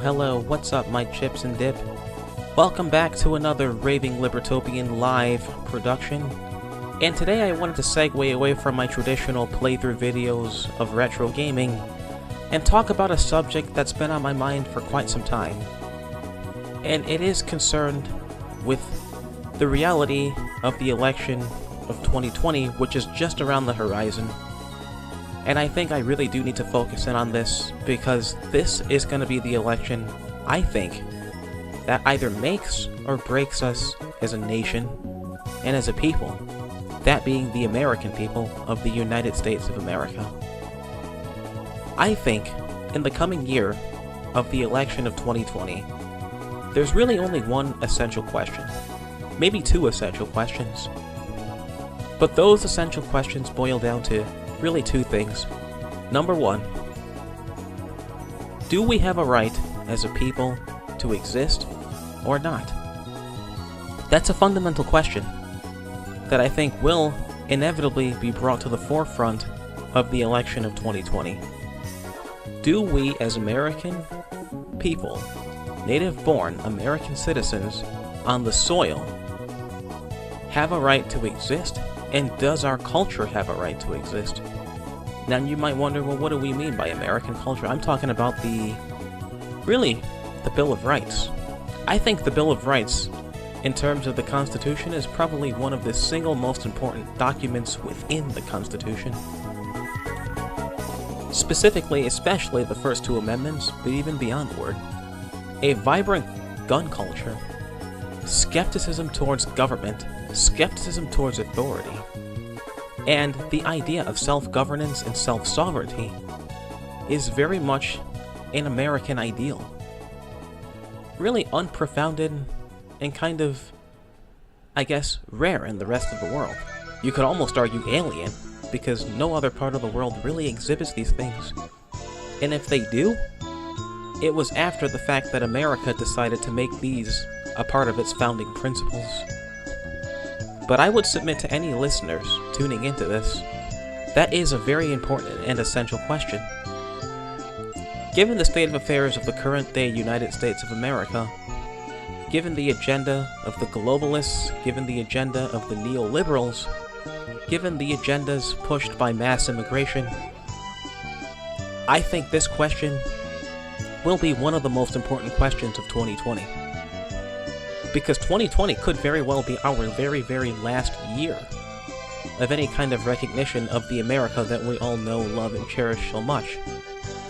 Hello, what's up my chips and dip? Welcome back to another Raving Libertopian live production. And today I wanted to segue away from my traditional playthrough videos of retro gaming and talk about a subject that's been on my mind for quite some time. And it is concerned with the reality of the election of 2020, which is just around the horizon. And I think I really do need to focus in on this, because this is going to be the election, I think, that either makes or breaks us as a nation and as a people, that being the American people of the United States of America. I think, in the coming year of the election of 2020, there's really only one essential question, maybe two essential questions, but those essential questions boil down to really two things. Number one, do we have a right as a people to exist or not? That's a fundamental question that I think will inevitably be brought to the forefront of the election of 2020. Do we as American people, native-born American citizens on the soil, have a right to exist? And does our culture have a right to exist? Now you might wonder, well, what do we mean by American culture? I'm talking about the Bill of Rights. I think the Bill of Rights, in terms of the Constitution, is probably one of the single most important documents within the Constitution. Specifically, especially the first two amendments, but even beyondward. A vibrant gun culture, skepticism towards government, skepticism towards authority, and the idea of self-governance and self-sovereignty is very much an American ideal. Really unprofounded and kind of, I guess, rare in the rest of the world. You could almost argue alien, because no other part of the world really exhibits these things. And if they do, it was after the fact that America decided to make these a part of its founding principles. But I would submit to any listeners tuning into this, that is a very important and essential question. Given the state of affairs of the current day United States of America, given the agenda of the globalists, given the agenda of the neoliberals, given the agendas pushed by mass immigration, I think this question will be one of the most important questions of 2020. Because 2020 could very well be our very, very last year of any kind of recognition of the America that we all know, love, and cherish so much.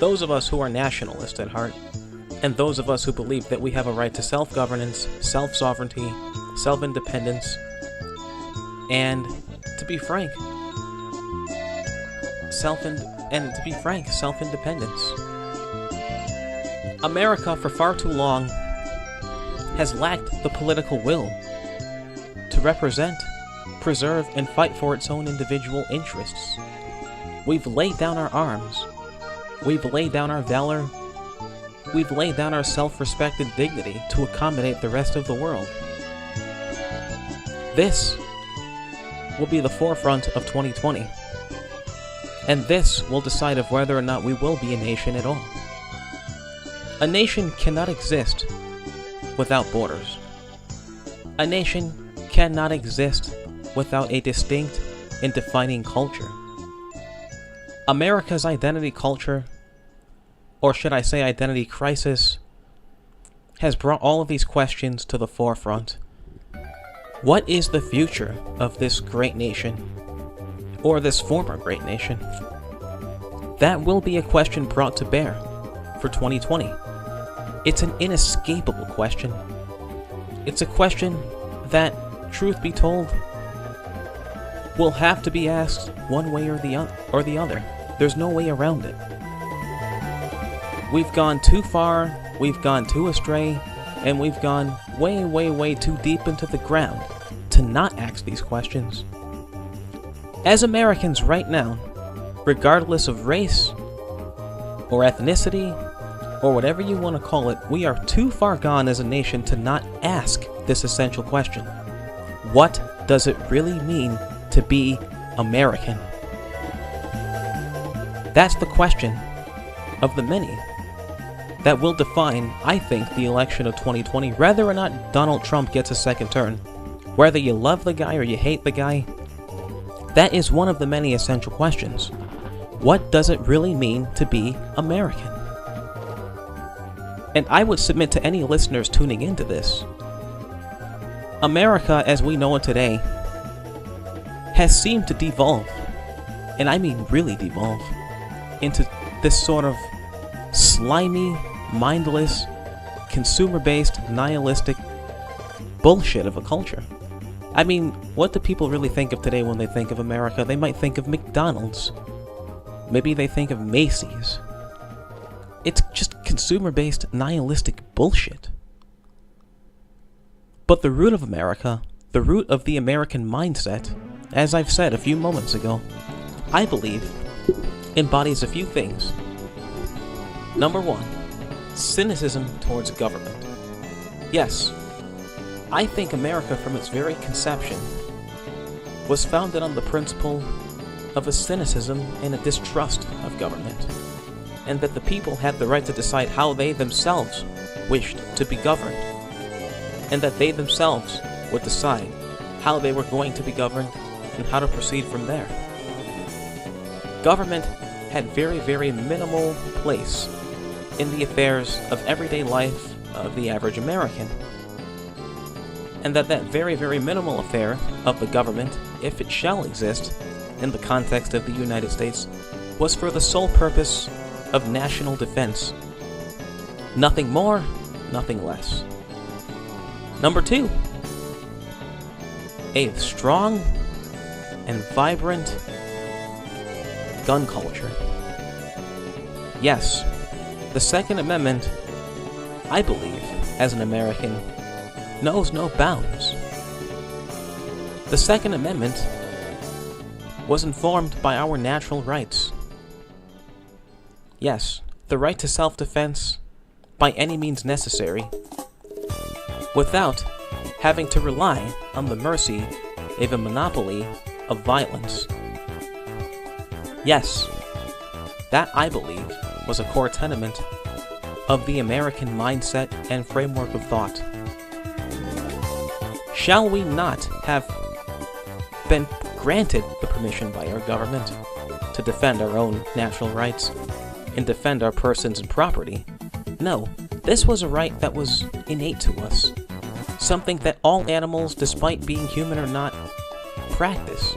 Those of us who are nationalists at heart, and those of us who believe that we have a right to self-governance, self-sovereignty, self-independence, and to be frank, self-independence. America, for far too long, has lacked the political will to represent, preserve, and fight for its own individual interests. We've laid down our arms. We've laid down our valor. We've laid down our self-respect and dignity to accommodate the rest of the world. This will be the forefront of 2020. And this will decide of whether or not we will be a nation at all. A nation cannot exist without borders. A nation cannot exist without a distinct and defining culture. America's identity culture, or should I say identity crisis, has brought all of these questions to the forefront. What is the future of this great nation, or this former great nation? That will be a question brought to bear for 2020. It's an inescapable question. It's a question that, truth be told, will have to be asked one way or the other. There's no way around it. We've gone too far, we've gone too astray, and we've gone way, way, way too deep into the ground to not ask these questions. As Americans right now, regardless of race or ethnicity, or whatever you want to call it, we are too far gone as a nation to not ask this essential question. What does it really mean to be American? That's the question of the many that will define, I think, the election of 2020, whether or not Donald Trump gets a second term. Whether you love the guy or you hate the guy, that is one of the many essential questions. What does it really mean to be American? And I would submit to any listeners tuning into this, America as we know it today has seemed to devolve, and I mean really devolve, into this sort of slimy, mindless, consumer-based, nihilistic bullshit of a culture. I mean, what do people really think of today when they think of America? They might think of McDonald's. Maybe they think of Macy's. It's just consumer-based, nihilistic bullshit. But the root of America, the root of the American mindset, as I've said a few moments ago, I believe embodies a few things. Number one, cynicism towards government. Yes, I think America from its very conception was founded on the principle of a cynicism and a distrust of government, and that the people had the right to decide how they themselves wished to be governed, and that they themselves would decide how they were going to be governed and how to proceed from there. Government had very, very minimal place in the affairs of everyday life of the average American, and that very, very minimal affair of the government, if it shall exist in the context of the United States, was for the sole purpose of national defense. Nothing more, nothing less. Number two, a strong and vibrant gun culture. Yes, the Second Amendment, I believe, as an American, knows no bounds. The Second Amendment was informed by our natural rights. Yes, the right to self-defense by any means necessary, without having to rely on the mercy of a monopoly of violence. Yes, that, I believe, was a core tenement of the American mindset and framework of thought. Shall we not have been granted the permission by our government to defend our own natural rights and defend our persons and property? No, this was a right that was innate to us, something that all animals, despite being human or not, practice.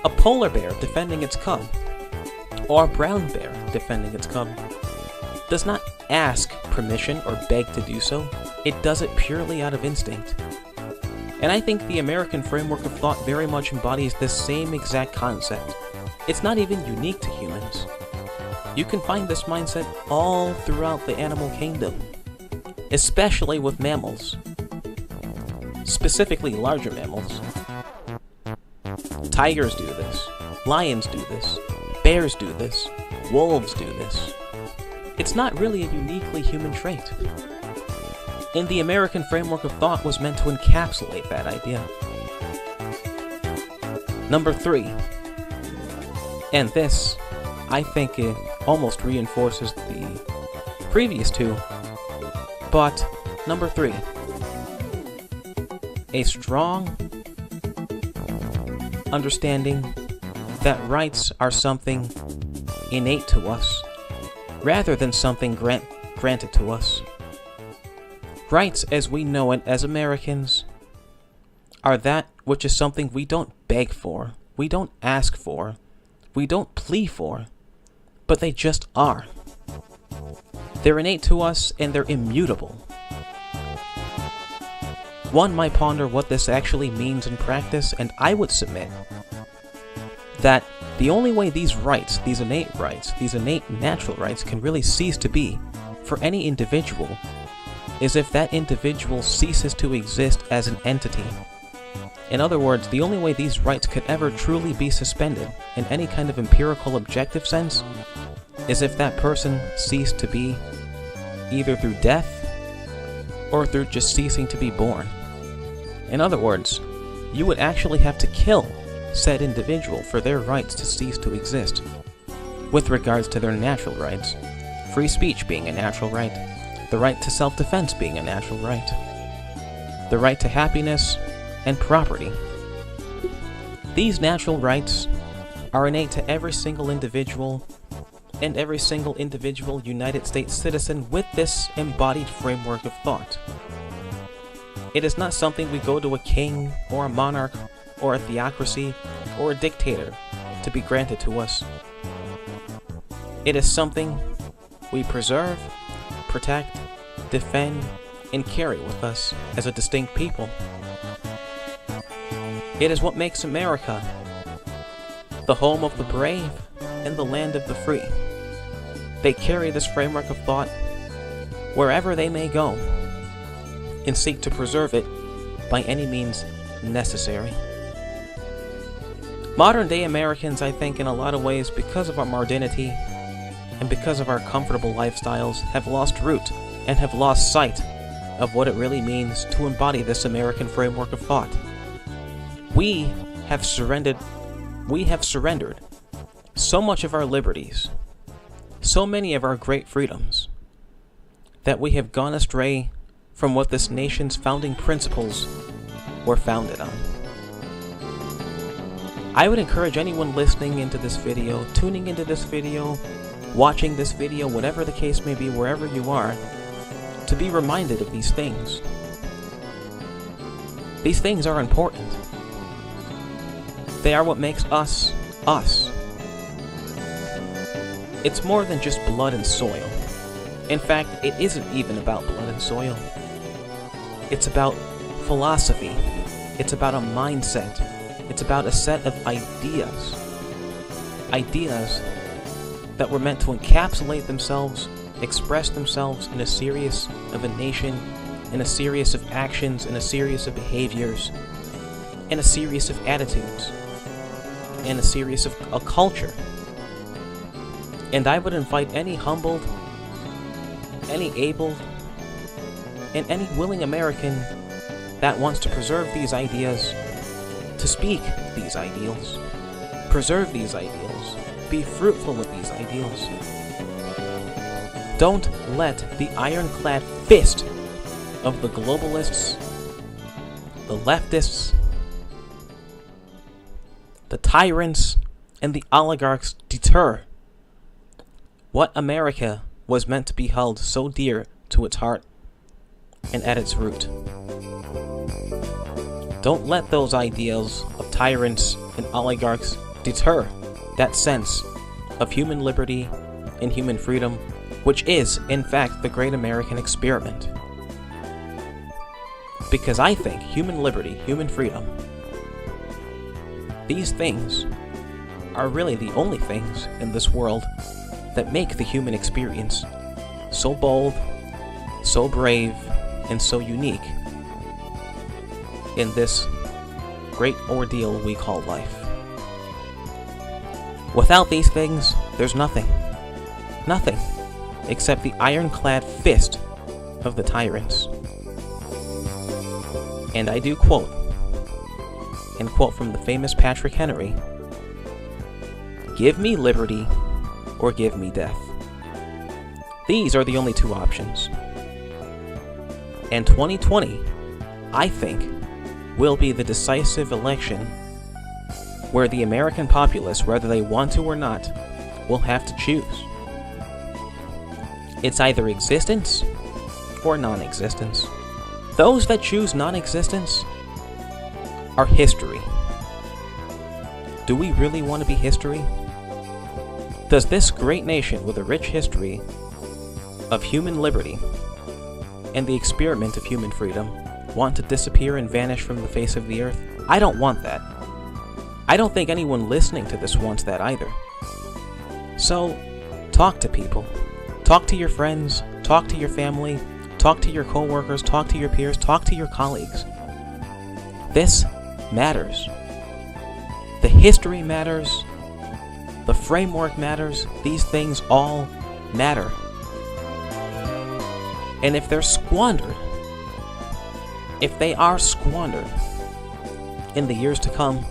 A polar bear defending its cub, or a brown bear defending its cub, does not ask permission or beg to do so. It does it purely out of instinct. And I think the American framework of thought very much embodies this same exact concept. It's not even unique to humans. You can find this mindset all throughout the animal kingdom, especially with mammals, specifically larger mammals. Tigers do this, lions do this, bears do this, wolves do this. It's not really a uniquely human trait. And the American framework of thought was meant to encapsulate that idea. Number three, and this, I think, it almost reinforces the previous two, but number three, a strong understanding that rights are something innate to us, rather than something granted to us. Rights, as we know it as Americans, are that which is something we don't beg for, we don't ask for, we don't plea for, but they just are. They're innate to us and they're immutable. One might ponder what this actually means in practice, and I would submit that the only way these rights, these innate natural rights, can really cease to be for any individual is if that individual ceases to exist as an entity. In other words, the only way these rights could ever truly be suspended in any kind of empirical objective sense is if that person ceased to be, either through death or through just ceasing to be born. In other words, you would actually have to kill said individual for their rights to cease to exist, with regards to their natural rights, free speech being a natural right, the right to self-defense being a natural right, the right to happiness and property. These natural rights are innate to every single individual and every single individual United States citizen with this embodied framework of thought. It is not something we go to a king or a monarch or a theocracy or a dictator to be granted to us. It is something we preserve, protect, defend, and carry with us as a distinct people. It is what makes America the home of the brave and the land of the free. They carry this framework of thought wherever they may go and seek to preserve it by any means necessary. Modern day Americans, I think, in a lot of ways, because of our modernity and because of our comfortable lifestyles, have lost root and have lost sight of what it really means to embody this American framework of thought. We have surrendered so much of our liberties, so many of our great freedoms, that we have gone astray from what this nation's founding principles were founded on. I would encourage anyone listening into this video, tuning into this video, watching this video, whatever the case may be, wherever you are, to be reminded of these things. These things are important. They are what makes us, us. It's more than just blood and soil. In fact, it isn't even about blood and soil. It's about philosophy. It's about a mindset. It's about a set of ideas. Ideas that were meant to encapsulate themselves, express themselves in a series of a nation, in a series of actions, in a series of behaviors, in a series of attitudes, in a series of a culture. And I would invite any humbled, any able, and any willing American that wants to preserve these ideas to speak these ideals, preserve these ideals, be fruitful with these ideals. Don't let the ironclad fist of the globalists, the leftists, the tyrants, and the oligarchs deter what America was meant to be held so dear to its heart and at its root. Don't let those ideals of tyrants and oligarchs deter that sense of human liberty and human freedom, which is, in fact, the great American experiment. Because I think human liberty, human freedom, these things are really the only things in this world that make the human experience so bold, so brave, and so unique in this great ordeal we call life. Without these things, there's nothing. Nothing except the ironclad fist of the tyrants. And I do quote from the famous Patrick Henry, "Give me liberty or give me death." These are the only two options. And 2020, I think, will be the decisive election where the American populace, whether they want to or not, will have to choose. It's either existence or non-existence. Those that choose non-existence are history. Do we really want to be history? Does this great nation with a rich history of human liberty and the experiment of human freedom want to disappear and vanish from the face of the earth? I don't want that. I don't think anyone listening to this wants that either. So, talk to people. Talk to your friends. Talk to your family. Talk to your coworkers. Talk to your peers. Talk to your colleagues. This matters. The history matters. The framework matters. These things all matter. And if they're squandered, if they are squandered in the years to come,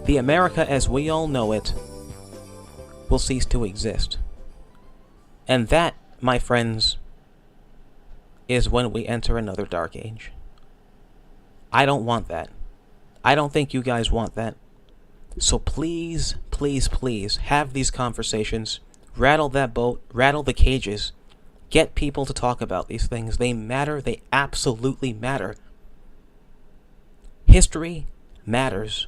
the America as we all know it will cease to exist. And that, my friends, is when we enter another dark age. I don't want that. I don't think you guys want that. So please, please, please, have these conversations. Rattle that boat, rattle the cages. Get people to talk about these things. They matter. They absolutely matter. History matters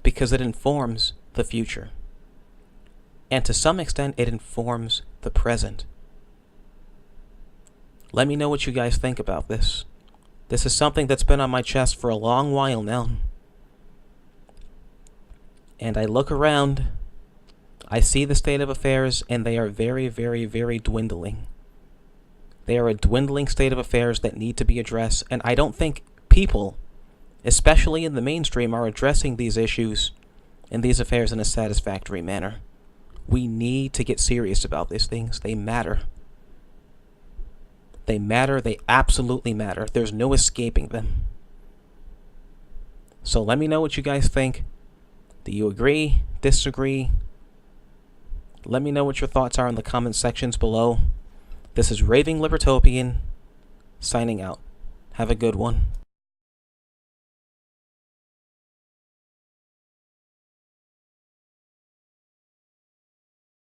because it informs the future. And to some extent, it informs the present. Let me know what you guys think about this. This is something that's been on my chest for a long while now. And I look around, I see the state of affairs, and they are very, very, very dwindling. They are a dwindling state of affairs that need to be addressed, and I don't think people, especially in the mainstream, are addressing these issues and these affairs in a satisfactory manner. We need to get serious about these things. They matter. They matter. They absolutely matter. There's no escaping them. So let me know what you guys think. Do you agree? Disagree? Let me know what your thoughts are in the comment sections below. This is Raving Libertopian, signing out. Have a good one.